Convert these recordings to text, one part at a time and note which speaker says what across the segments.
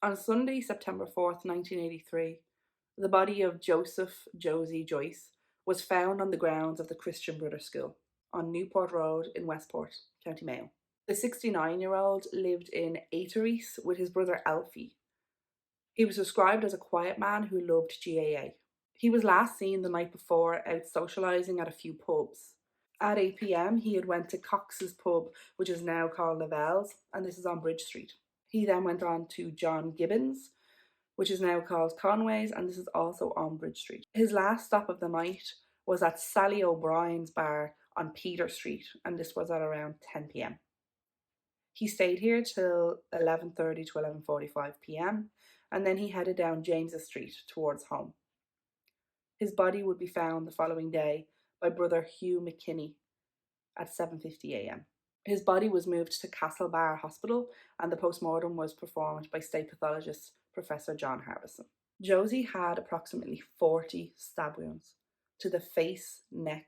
Speaker 1: On Sunday, September 4th, 1983, the body of Joseph Josie Joyce was found on the grounds of the Christian Brothers School on Newport Road in Westport, County Mayo. The 69-year-old lived in Aitorys with his brother Alfie. He was described as a quiet man who loved GAA. He was last seen the night before out socialising at a few pubs. At 8 p.m, he had went to Cox's pub, which is now called Lavelle's, and this is on Bridge Street. He then went on to John Gibbons, which is now called Conway's, and this is also on Bridge Street. His last stop of the night was at Sally O'Brien's bar on Peter Street, and this was at around 10 p.m. He stayed here till 11:30 to 11:45 p.m, and then he headed down James's Street towards home. His body would be found the following day by brother Hugh McKinney at 7:50 a.m. His body was moved to Castlebar Hospital, and the post-mortem was performed by state pathologist Professor John Harbison. Josie had approximately 40 stab wounds to the face, neck,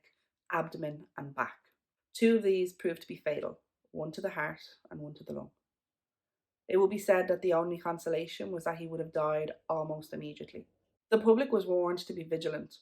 Speaker 1: abdomen and back. 2 of these proved to be fatal, one to the heart and one to the lung. It will be said that the only consolation was that he would have died almost immediately. The public was warned to be vigilant,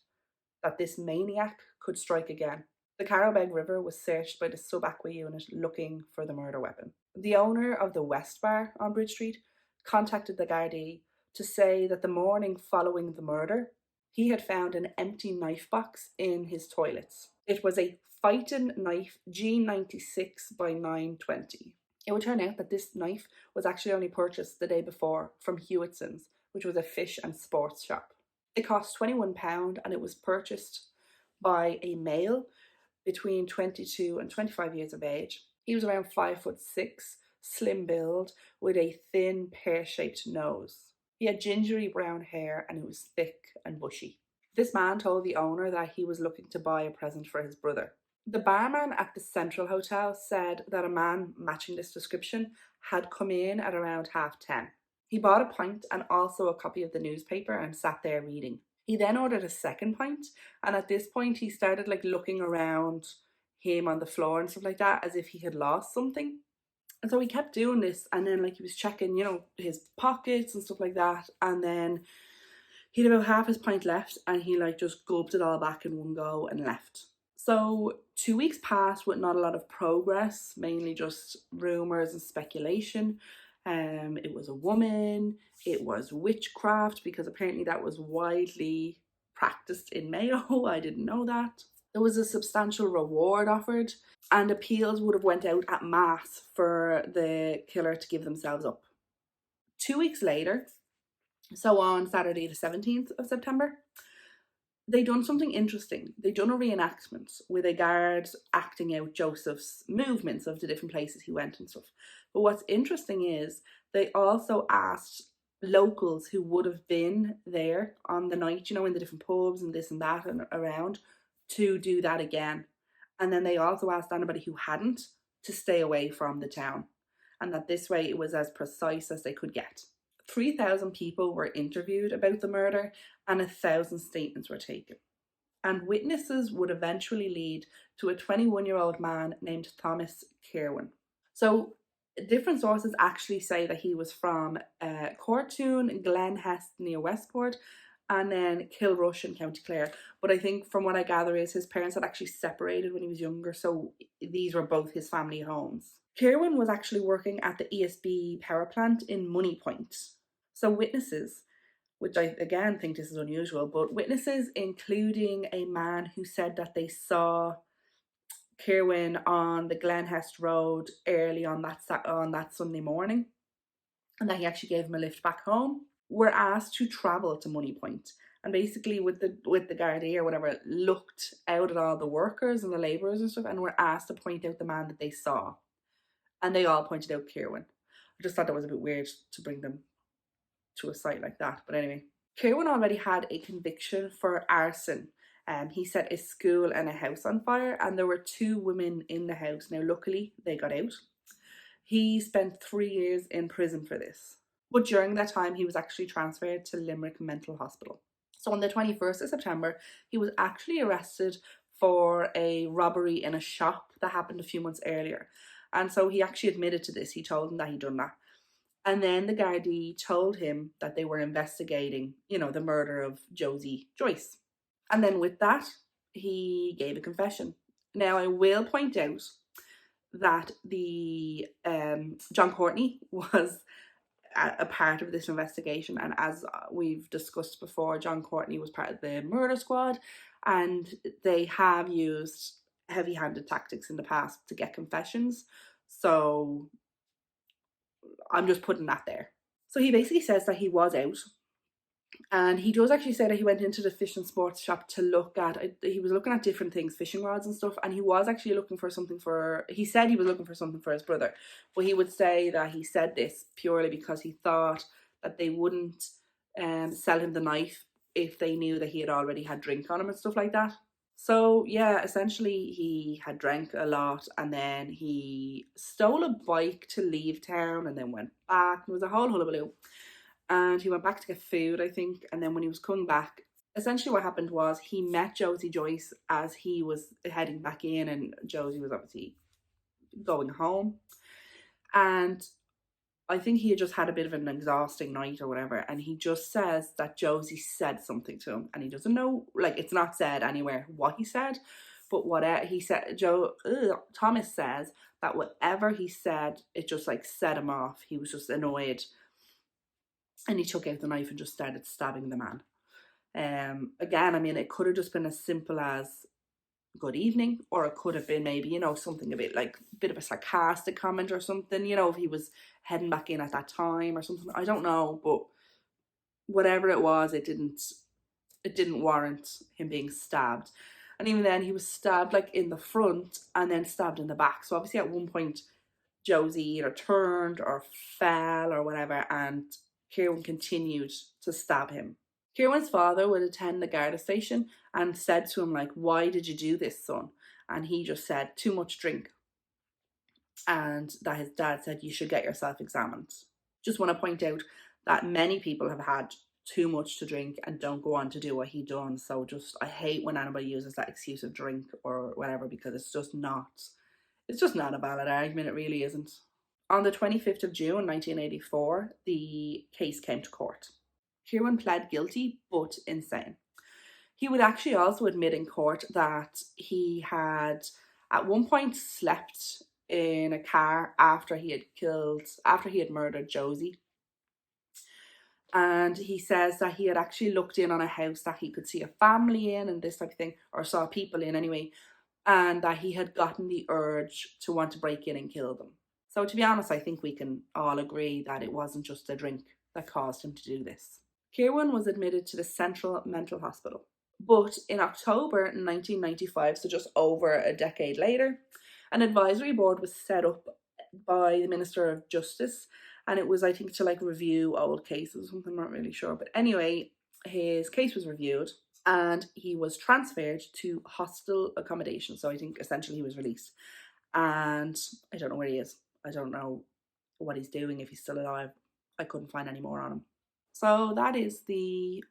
Speaker 1: that this maniac could strike again. The Carrowbeg River was searched by the sub-aqua unit looking for the murder weapon. The owner of the West Bar on Bridge Street contacted the Gardaí to say that the morning following the murder, he had found an empty knife box in his toilets. It was a fighting knife G96 by 920. It would turn out that this knife was actually only purchased the day before from Hewitson's, which was a fish and sports shop. It cost £21 and it was purchased by a male between 22 and 25 years of age. He was around 5'6", slim build, with a thin pear-shaped nose. He had gingery brown hair and it was thick and bushy. This man told the owner that he was looking to buy a present for his brother. The barman at the Central Hotel said that a man matching this description had come in at around 10:30. He bought a pint and also a copy of the newspaper and sat there reading. He then ordered a second pint, and at this point he started looking around him on the floor and stuff like that as if he had lost something. And so he kept doing this, and then he was checking, his pockets and stuff like that, and then he had about half his pint left and he just gulped it all back in one go and left. So 2 weeks passed with not a lot of progress, mainly just rumours and speculation. It was a woman, it was witchcraft, because apparently that was widely practiced in Mayo. I didn't know that. There was a substantial reward offered, and appeals would have went out at mass for the killer to give themselves up. 2 weeks later, so on Saturday the 17th of September, they done something interesting. They done a reenactment with a guard acting out Joseph's movements of the different places he went and stuff. But what's interesting is they also asked locals who would have been there on the night, in the different pubs and this and that and around, to do that again. And then they also asked anybody who hadn't to stay away from the town. And that this way it was as precise as they could get. 3,000 people were interviewed about the murder and 1,000 statements were taken. And witnesses would eventually lead to a 21-year-old man named Thomas Kirwan. So different sources actually say that he was from Cortoon, Glenhest near Westport, and then Kilrush in County Clare. But I think from what I gather is his parents had actually separated when he was younger, so these were both his family homes. Kirwan was actually working at the ESB power plant in Moneypoint. So witnesses, which I again think this is unusual, but witnesses including a man who said that they saw Kirwan on the Glenhest Road early on that Sunday morning, and that he actually gave him a lift back home, were asked to travel to Moneypoint, and basically with the Gardaí or whatever, looked out at all the workers and the labourers and stuff, and were asked to point out the man that they saw, and they all pointed out Kirwan. I just thought that was a bit weird to bring them to a site like that, but anyway. Kirwan already had a conviction for arson. He set a school and a house on fire, and there were 2 women in the house. Now luckily they got out. He spent 3 years in prison for this, but during that time he was actually transferred to Limerick Mental Hospital. So on the 21st of September he was actually arrested for a robbery in a shop that happened a few months earlier, and so he actually admitted to this. He told them that he'd done that. And then the Gardaí told him that they were investigating, the murder of Josie Joyce. And then with that, he gave a confession. Now, I will point out that the John Courtney was a part of this investigation, and as we've discussed before, John Courtney was part of the murder squad, and they have used heavy-handed tactics in the past to get confessions. So I'm just putting that there. So he basically says that he was out, and he does actually say that he went into the fish and sports shop to look at, he was looking at different things, fishing rods and stuff, and he was actually looking for something he said he was looking for something for his brother. But he would say that he said this purely because he thought that they wouldn't sell him the knife if they knew that he had already had drink on him and stuff like that. So yeah, essentially he had drank a lot, and then he stole a bike to leave town and then went back. It was a whole hullabaloo. And he went back to get food, I think. And then when he was coming back, essentially what happened was he met Josie Joyce as he was heading back in, and Josie was obviously going home. And I think he had just had a bit of an exhausting night or whatever, and he just says that Josie said something to him, and he doesn't know, like, it's not said anywhere what he said, but what he said, Thomas says that whatever he said, it just like set him off. He was just annoyed, and he took out the knife and just started stabbing the man. Again, I mean, it could have just been as simple as good evening, or it could have been maybe, something a bit like a bit of a sarcastic comment or something, if he was heading back in at that time or something. I don't know, but whatever it was, it didn't warrant him being stabbed. And even then, he was stabbed like in the front and then stabbed in the back. So obviously at one point Josie either turned or fell or whatever, and Kieran continued to stab him. Kieran's father would attend the Garda station and said to him, like, why did you do this, son? And he just said, too much drink. And that his dad said, you should get yourself examined. Just want to point out that many people have had too much to drink and don't go on to do what he done. So I hate when anybody uses that excuse of drink or whatever, because it's just not a valid argument. It really isn't. On the 25th of June 1984, the case came to court. Kieran pled guilty, but insane. He would actually also admit in court that he had at one point slept in a car after he had murdered Josie. And he says that he had actually looked in on a house that he could see a family in and this type of thing, or saw people in anyway, and that he had gotten the urge to want to break in and kill them. So to be honest, I think we can all agree that it wasn't just a drink that caused him to do this. Kieran was admitted to the Central Mental Hospital. But in October 1995, so just over a decade later, an advisory board was set up by the Minister of Justice, and it was, I think, to like review old cases or something, I'm not really sure. But anyway, his case was reviewed and he was transferred to hostel accommodation. So I think essentially he was released. And I don't know where he is. I don't know what he's doing, if he's still alive. I couldn't find any more on him. So that is the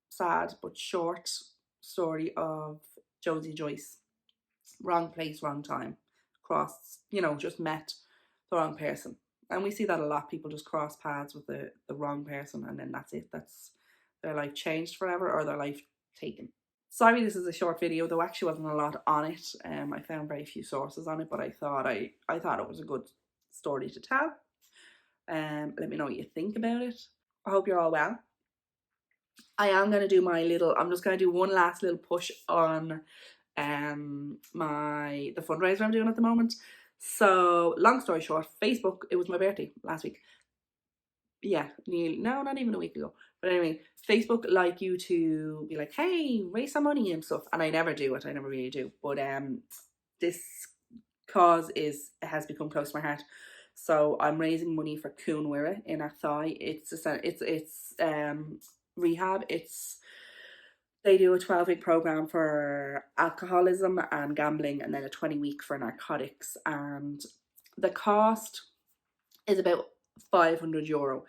Speaker 1: sad but short story of Josie Joyce. Wrong place, wrong time. Just met the wrong person. And we see that a lot. People just cross paths with the wrong person, and then that's it. That's their life changed forever, or their life taken. Sorry, this is a short video. There actually wasn't a lot on it. I found very few sources on it, but I thought it was a good story to tell. Let me know what you think about it. I hope you're all well. I am going to do I'm just going to do one last little push on the fundraiser I'm doing at the moment. So long story short, Facebook, it was my birthday last week. Yeah, not even a week ago. But anyway, Facebook like you to be like, hey, raise some money and stuff. And I never do it. I never really do. But this cause has become close to my heart. So I'm raising money for Cúnmhuire in Athy. It's rehab. They do a 12-week program for alcoholism and gambling, and then a 20-week for narcotics. And the cost is about €500.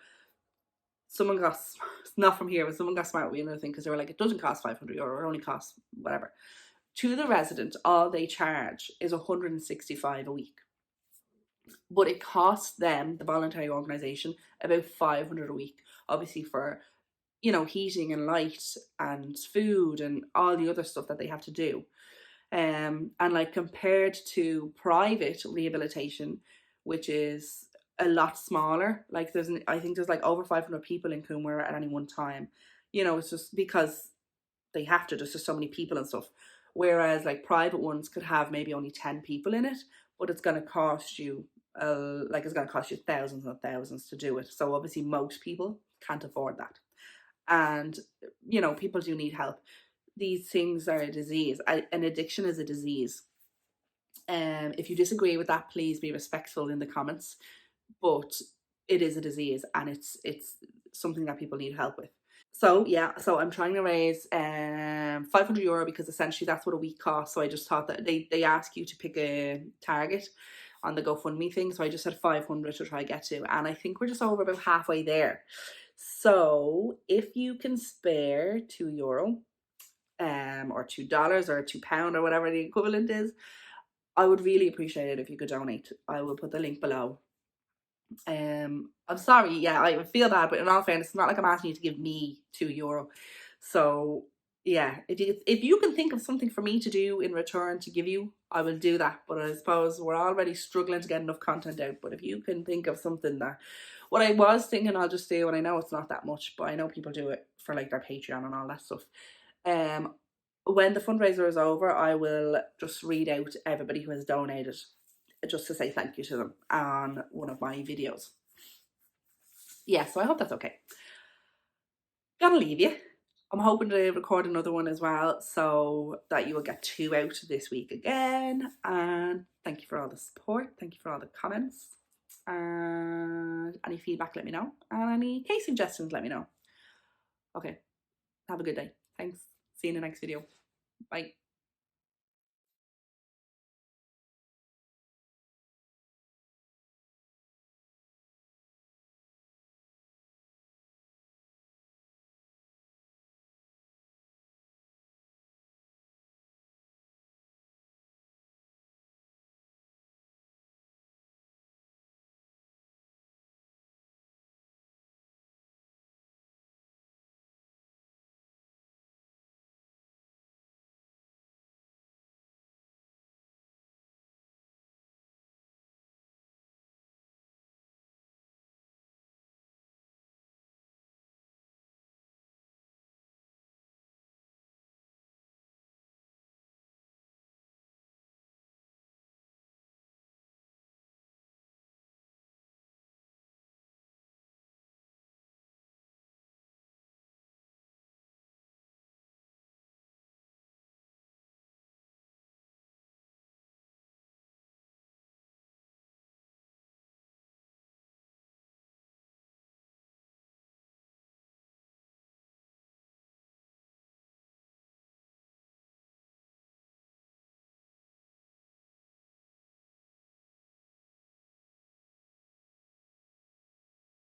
Speaker 1: Someone got, not from here, but someone got smart with another thing, because they were like, it doesn't cost €500, it only costs whatever. To the resident, all they charge is $165 a week. but it costs them, the voluntary organisation, about 500 a week, obviously for, you know, heating and light and food and all the other stuff that they have to do. And like compared to private rehabilitation, which is a lot smaller, like I think there's like over 500 people in Coomera at any one time. You know, it's just because they have to, there's just so many people and stuff. Whereas like private ones could have maybe only 10 people in it, but it's going to cost you, it's going to cost you thousands and thousands to do it. So obviously most people can't afford that. And, you know, people do need help. These things are a disease. An addiction is a disease. If you disagree with that, please be respectful in the comments. But it is a disease, and it's something that people need help with. So yeah, so I'm trying to raise €500 because essentially that's what a week costs. So I just thought that they ask you to pick a target on the GoFundMe thing. So I just said 500 to try get to, and I think we're just over about halfway there. So if you can spare €2, or $2 or £2 or whatever the equivalent is, I would really appreciate it if you could donate. I will put the link below. I'm sorry, yeah, I feel bad, but in all fairness, it's not like I'm asking you to give me €2. So yeah, if you can think of something for me to do in return to give you, I will do that. But I suppose we're already struggling to get enough content out. But if you can think of something that, what I was thinking I'll just do, and I know it's not that much, but I know people do it for like their Patreon and all that stuff. When the fundraiser is over, I will just read out everybody who has donated, just to say thank you to them on one of my videos. Yeah, so I hope that's okay. Gotta leave you. I'm hoping to record another one as well, so that you will get 2 out this week again. And thank you for all the support. Thank you for all the comments. And any feedback, let me know. And any case suggestions, let me know. Okay, have a good day. Thanks. See you in the next video. Bye.